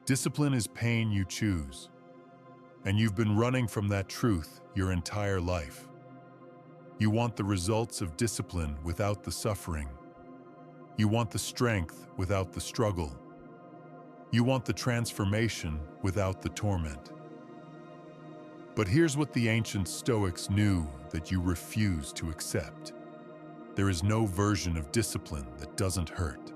Discipline is pain you choose, and you've been running from that truth your entire life. You want the results of discipline without the suffering. You want the strength without the struggle. You want the transformation without the torment. But here's what the ancient Stoics knew that you refuse to accept. There is no version of discipline that doesn't hurt.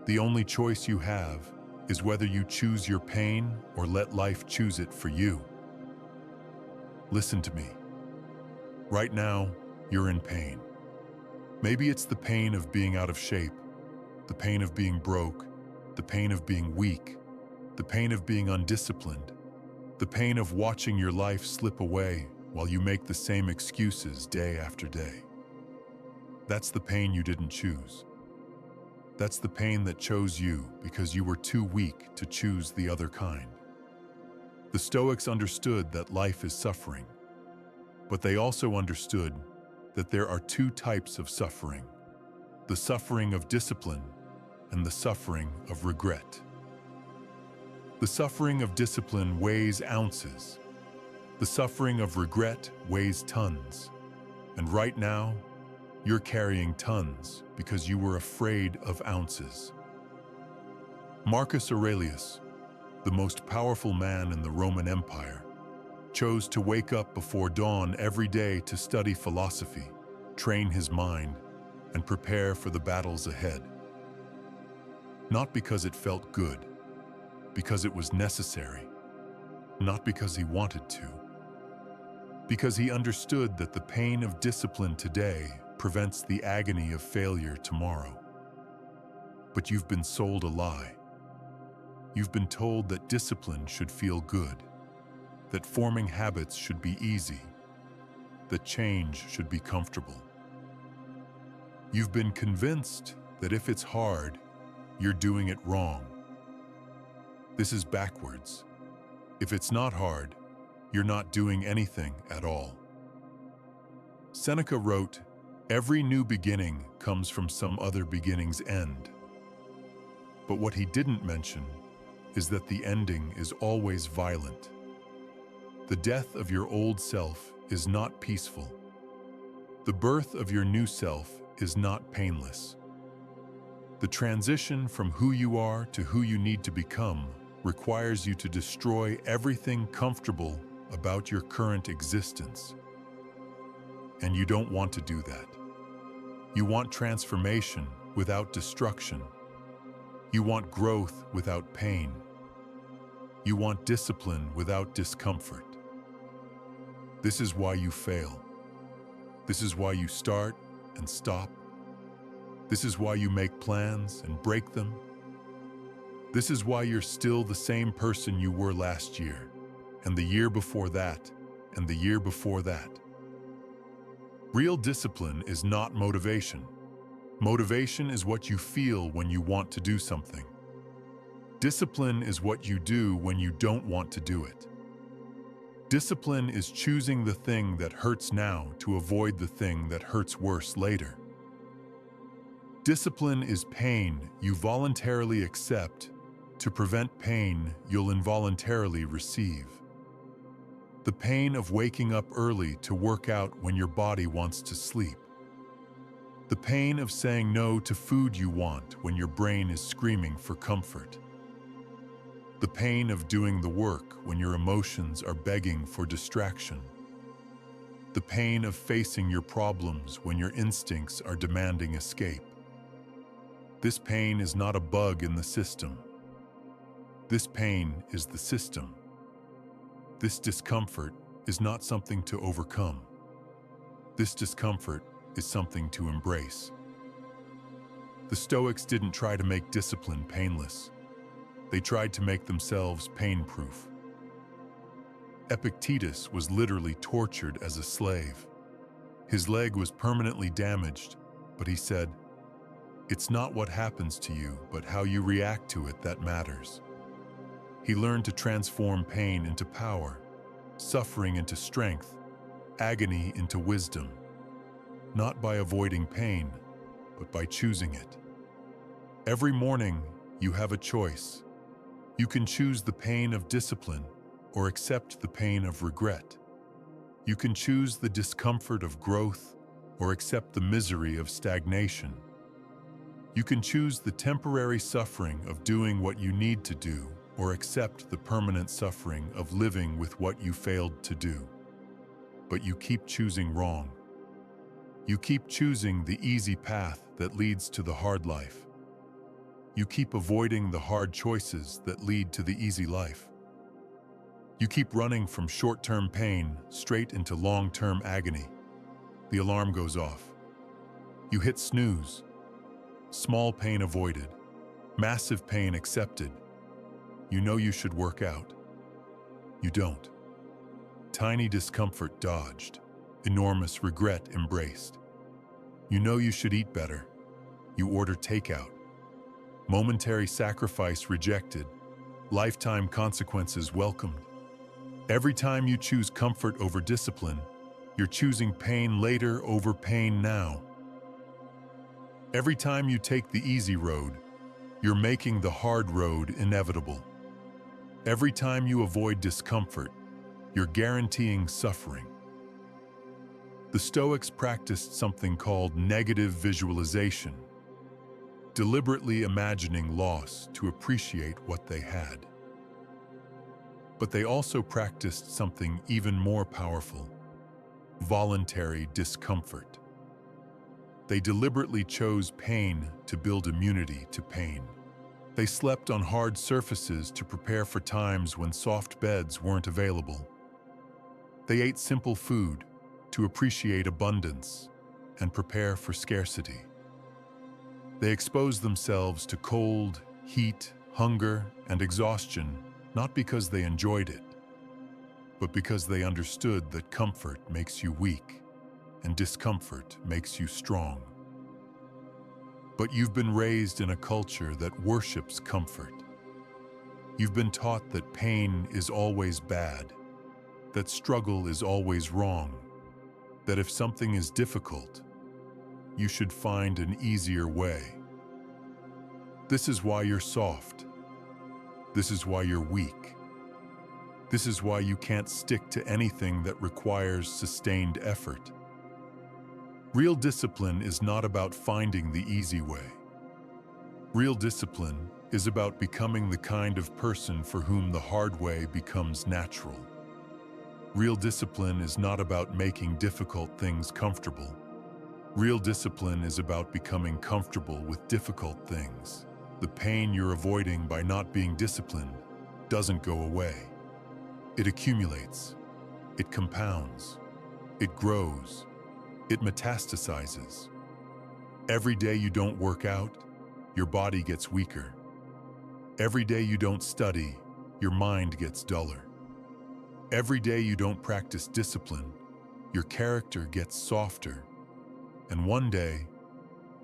The only choice you have is whether you choose your pain or let life choose it for you. Listen to me. Right now, you're in pain. Maybe it's the pain of being out of shape, the pain of being broke, the pain of being weak, the pain of being undisciplined, the pain of watching your life slip away while you make the same excuses day after day. That's the pain you didn't choose. That's the pain that chose you because you were too weak to choose the other kind. The Stoics understood that life is suffering, but they also understood that there are two types of suffering: the suffering of discipline and the suffering of regret. The suffering of discipline weighs ounces. The suffering of regret weighs tons. And right now, you're carrying tons because you were afraid of ounces. Marcus Aurelius, the most powerful man in the Roman Empire, chose to wake up before dawn every day to study philosophy, train his mind, and prepare for the battles ahead. Not because it felt good, because it was necessary, not because he wanted to. Because he understood that the pain of discipline today prevents the agony of failure tomorrow. But you've been sold a lie. You've been told that discipline should feel good, that forming habits should be easy, that change should be comfortable. You've been convinced that if it's hard, you're doing it wrong. This is backwards. If it's not hard, you're not doing anything at all. Seneca wrote, "Every new beginning comes from some other beginning's end." But what he didn't mention is that the ending is always violent. The death of your old self is not peaceful. The birth of your new self is not painless. The transition from who you are to who you need to become requires you to destroy everything comfortable about your current existence. And you don't want to do that. You want transformation without destruction. You want growth without pain. You want discipline without discomfort. This is why you fail. This is why you start and stop. This is why you make plans and break them. This is why you're still the same person you were last year, and the year before that, and the year before that. Real discipline is not motivation. Motivation is what you feel when you want to do something. Discipline is what you do when you don't want to do it. Discipline is choosing the thing that hurts now to avoid the thing that hurts worse later. Discipline is pain you voluntarily accept to prevent pain you'll involuntarily receive. The pain of waking up early to work out when your body wants to sleep. The pain of saying no to food you want when your brain is screaming for comfort. The pain of doing the work when your emotions are begging for distraction. The pain of facing your problems when your instincts are demanding escape. This pain is not a bug in the system. This pain is the system. This discomfort is not something to overcome. This discomfort is something to embrace. The Stoics didn't try to make discipline painless. They tried to make themselves pain-proof. Epictetus was literally tortured as a slave. His leg was permanently damaged, but he said, "It's not what happens to you, but how you react to it that matters." He learned to transform pain into power, suffering into strength, agony into wisdom, not by avoiding pain, but by choosing it. Every morning, you have a choice. You can choose the pain of discipline or accept the pain of regret. You can choose the discomfort of growth or accept the misery of stagnation. You can choose the temporary suffering of doing what you need to do or accept the permanent suffering of living with what you failed to do. But you keep choosing wrong. You keep choosing the easy path that leads to the hard life. You keep avoiding the hard choices that lead to the easy life. You keep running from short-term pain straight into long-term agony. The alarm goes off. You hit snooze. Small pain avoided. Massive pain accepted. You know you should work out. You don't. Tiny discomfort dodged. Enormous regret embraced. You know you should eat better. You order takeout. Momentary sacrifice rejected. Lifetime consequences welcomed. Every time you choose comfort over discipline, you're choosing pain later over pain now. Every time you take the easy road, you're making the hard road inevitable. Every time you avoid discomfort, you're guaranteeing suffering. The Stoics practiced something called negative visualization, deliberately imagining loss to appreciate what they had. But they also practiced something even more powerful: voluntary discomfort. They deliberately chose pain to build immunity to pain. They slept on hard surfaces to prepare for times when soft beds weren't available. They ate simple food to appreciate abundance and prepare for scarcity. They exposed themselves to cold, heat, hunger, and exhaustion, not because they enjoyed it, but because they understood that comfort makes you weak and discomfort makes you strong. But you've been raised in a culture that worships comfort. You've been taught that pain is always bad, that struggle is always wrong, that if something is difficult, you should find an easier way. This is why you're soft. This is why you're weak. This is why you can't stick to anything that requires sustained effort. Real discipline is not about finding the easy way. Real discipline is about becoming the kind of person for whom the hard way becomes natural. Real discipline is not about making difficult things comfortable. Real discipline is about becoming comfortable with difficult things. The pain you're avoiding by not being disciplined doesn't go away. It accumulates. It compounds. It grows. It metastasizes. Every day you don't work out, your body gets weaker. Every day you don't study, your mind gets duller. Every day you don't practice discipline, your character gets softer. And one day,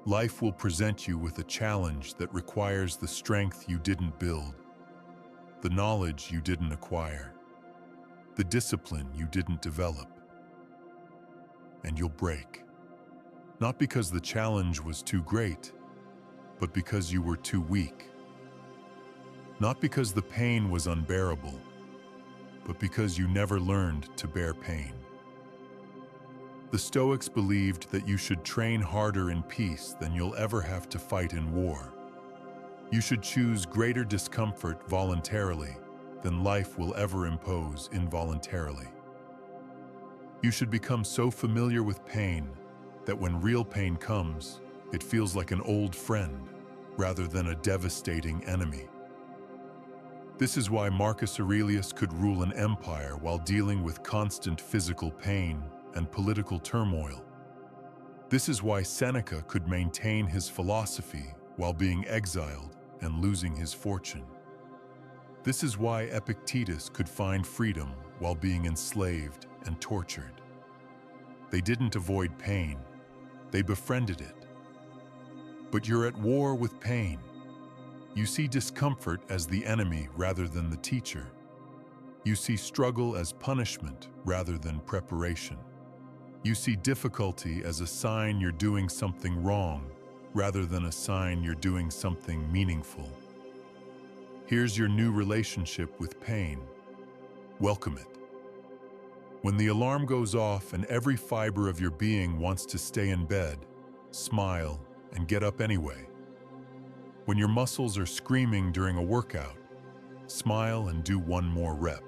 life will present you with a challenge that requires the strength you didn't build, the knowledge you didn't acquire, the discipline you didn't develop. And you'll break. Not because the challenge was too great, but because you were too weak. Not because the pain was unbearable, but because you never learned to bear pain. The Stoics believed that you should train harder in peace than you'll ever have to fight in war. You should choose greater discomfort voluntarily than life will ever impose involuntarily. You should become so familiar with pain that when real pain comes, it feels like an old friend rather than a devastating enemy. This is why Marcus Aurelius could rule an empire while dealing with constant physical pain and political turmoil. This is why Seneca could maintain his philosophy while being exiled and losing his fortune. This is why Epictetus could find freedom while being enslaved and tortured. They didn't avoid pain, they befriended it. But you're at war with pain. You see discomfort as the enemy rather than the teacher. You see struggle as punishment rather than preparation. You see difficulty as a sign you're doing something wrong rather than a sign you're doing something meaningful. Here's your new relationship with pain. Welcome it. When the alarm goes off and every fiber of your being wants to stay in bed, smile, and get up anyway. When your muscles are screaming during a workout, smile and do one more rep.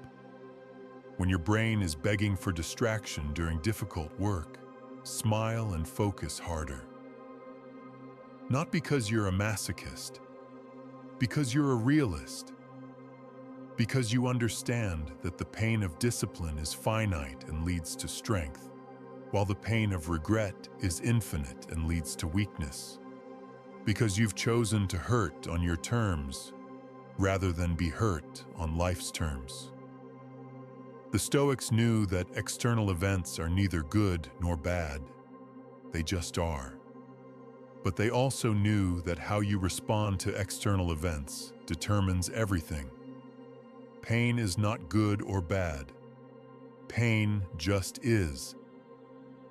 When your brain is begging for distraction during difficult work, smile and focus harder. Not because you're a masochist, because you're a realist. Because you understand that the pain of discipline is finite and leads to strength, while the pain of regret is infinite and leads to weakness. Because you've chosen to hurt on your terms rather than be hurt on life's terms. The Stoics knew that external events are neither good nor bad, they just are. But they also knew that how you respond to external events determines everything. Pain is not good or bad. Pain just is.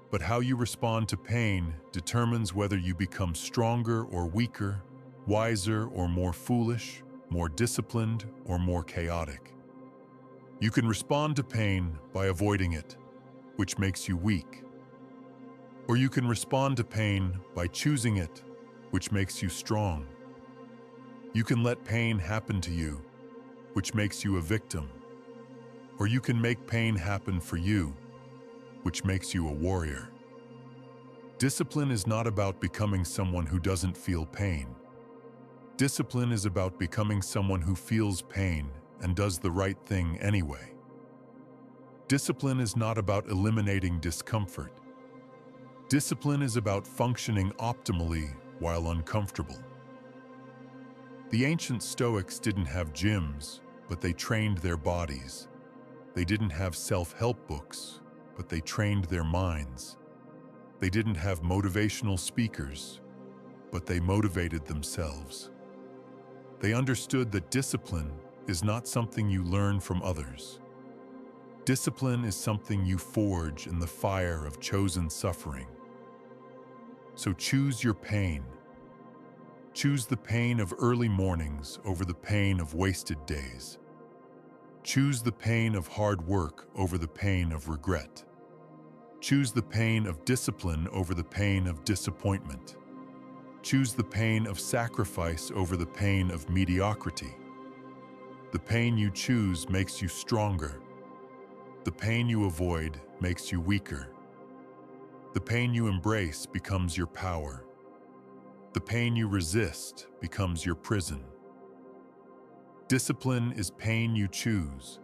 But how you respond to pain determines whether you become stronger or weaker, wiser or more foolish, more disciplined or more chaotic. You can respond to pain by avoiding it, which makes you weak. Or you can respond to pain by choosing it, which makes you strong. You can let pain happen to you, which makes you a victim. Or you can make pain happen for you, which makes you a warrior. Discipline is not about becoming someone who doesn't feel pain. Discipline is about becoming someone who feels pain and does the right thing anyway. Discipline is not about eliminating discomfort. Discipline is about functioning optimally while uncomfortable. The ancient Stoics didn't have gyms, but they trained their bodies. They didn't have self-help books, but they trained their minds. They didn't have motivational speakers, but they motivated themselves. They understood that discipline is not something you learn from others. Discipline is something you forge in the fire of chosen suffering. So choose your pain. Choose the pain of early mornings over the pain of wasted days. Choose the pain of hard work over the pain of regret. Choose the pain of discipline over the pain of disappointment. Choose the pain of sacrifice over the pain of mediocrity. The pain you choose makes you stronger. The pain you avoid makes you weaker. The pain you embrace becomes your power. The pain you resist becomes your prison. Discipline is pain you choose,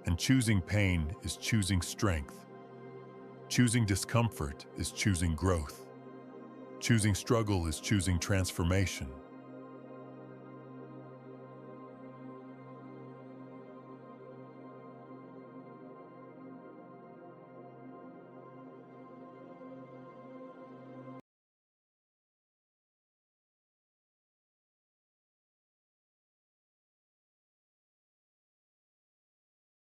and choosing pain is choosing strength. Choosing discomfort is choosing growth. Choosing struggle is choosing transformation.